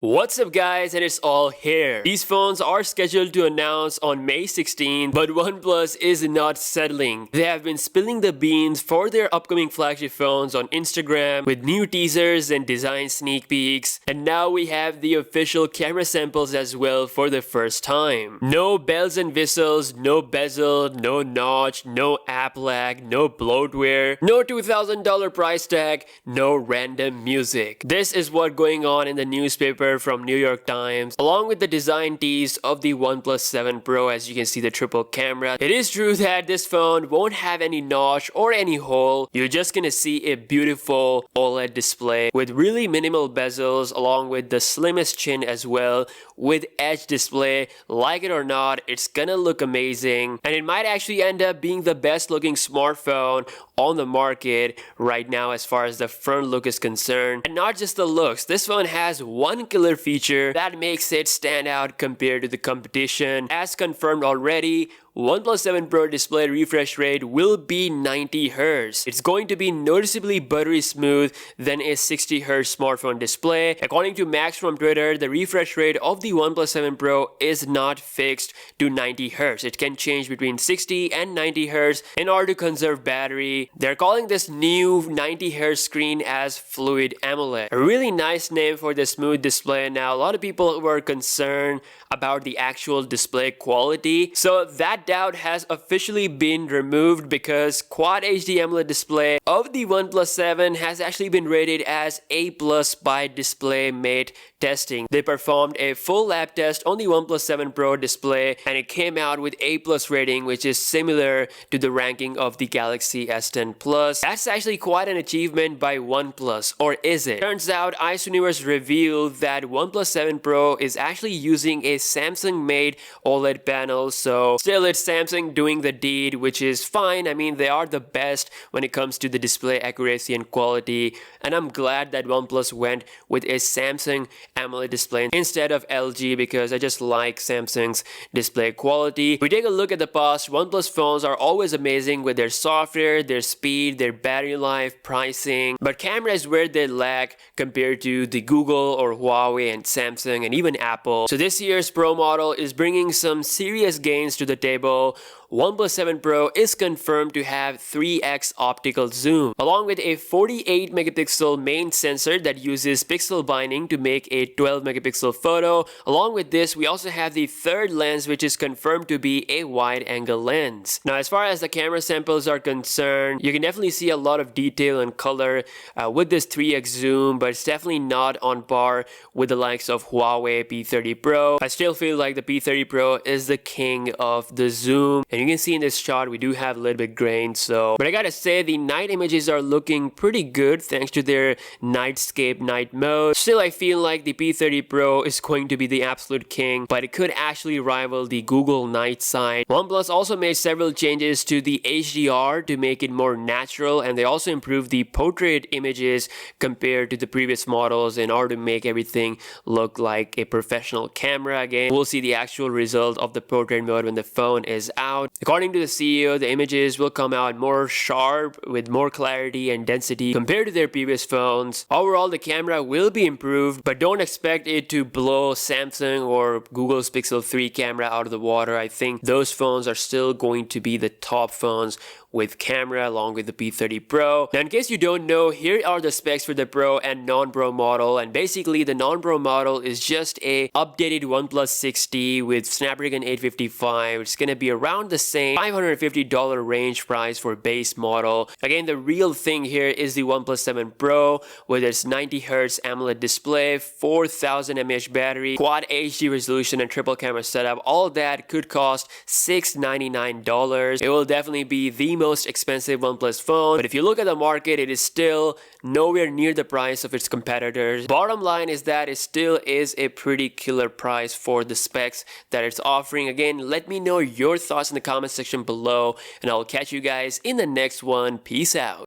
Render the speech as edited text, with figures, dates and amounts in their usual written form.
What's up guys, and it's all here. These phones are scheduled to announce on May 16th, but OnePlus is not settling. They have been spilling the beans for their upcoming flagship phones on Instagram with new teasers and design sneak peeks, and now we have the official camera samples as well for the first time. No bells and whistles, no bezel, no notch, no app lag, no bloatware, no $2,000 price tag, no random music. This is what's going on in the newspaper from New York Times, along with the design tease of the OnePlus 7 Pro. As you can see, the triple camera. It is true that this phone won't have any notch or any hole. You're just gonna see a beautiful OLED display with really minimal bezels, along with the slimmest chin as well, with edge display. Like it or not, it's gonna look amazing, and it might actually end up being the best looking smartphone on the market right now as far as the front look is concerned. And not just the looks, this phone has one killer feature that makes it stand out compared to the competition. As confirmed already, OnePlus 7 Pro display refresh rate will be 90 Hz. It's going to be noticeably buttery smooth than a 60 Hz smartphone display. According to Max from Twitter, the refresh rate of the OnePlus 7 Pro is not fixed to 90 Hz. It can change between 60 and 90 Hz in order to conserve battery. They're calling this new 90 Hz screen as Fluid AMOLED. A really nice name for the smooth display. Now, a lot of people were concerned about the actual display quality, so that doubt has officially been removed because Quad HD AMOLED display of the OnePlus 7 has actually been rated as A+ by DisplayMate testing. They performed a full lab test on the OnePlus 7 Pro display, and it came out with A+ rating, which is similar to the ranking of the Galaxy S10 Plus. That's actually quite an achievement by OnePlus, or is it? Turns out Ice Universe revealed that OnePlus 7 Pro is actually using a Samsung-made OLED panel, so still it's Samsung doing the deed, which is fine. I mean, they are the best when it comes to the display accuracy and quality, and I'm glad that OnePlus went with a Samsung AMOLED display instead of LG, because I just like Samsung's display quality. If we take a look at the past, OnePlus phones are always amazing with their software, their speed, their battery life, pricing, but camera is where they lack compared to the Google or Huawei and Samsung and even Apple. So this year's Pro model is bringing some serious gains to the table. OnePlus 7 Pro is confirmed to have 3x optical zoom, along with a 48 megapixel main sensor that uses pixel binding to make a 12 megapixel photo. Along with this, we also have the third lens, which is confirmed to be a wide angle lens. Now, as far as the camera samples are concerned, you can definitely see a lot of detail and color with this 3x zoom, but it's definitely not on par with the likes of Huawei P30 Pro. I still feel like the P30 Pro is the king of the zoom. And you can see in this shot, we do have a little bit grain, but I gotta say, the night images are looking pretty good thanks to their nightscape night mode. Still, I feel like the P30 Pro is going to be the absolute king, but it could actually rival the Google Night Sight. OnePlus also made several changes to the HDR to make it more natural, and they also improved the portrait images compared to the previous models in order to make everything look like a professional camera again. We'll see the actual result of the portrait mode when the phone is out. According to the CEO, the images will come out more sharp with more clarity and density compared to their previous phones. Overall, the camera will be improved, but don't expect it to blow Samsung or Google's Pixel 3 camera out of the water. I think those phones are still going to be the top phones with camera, along with the P30 Pro. Now, in case you don't know, here are the specs for the Pro and non-Pro model, and basically the non-Pro model is just a updated OnePlus 6T with Snapdragon 855. It's gonna be around the same $550 range price for base model. Again, the real thing here is the OnePlus 7 Pro with its 90 Hz AMOLED display, 4000 mAh battery, Quad HD resolution, and triple camera setup. All that could cost $699. It will definitely be the most expensive OnePlus phone, but if you look at the market, it is still nowhere near the price of its competitors. Bottom line is that it still is a pretty killer price for the specs that it's offering. Again, let me know your thoughts in the comment section below, and I'll catch you guys in the next one. Peace out.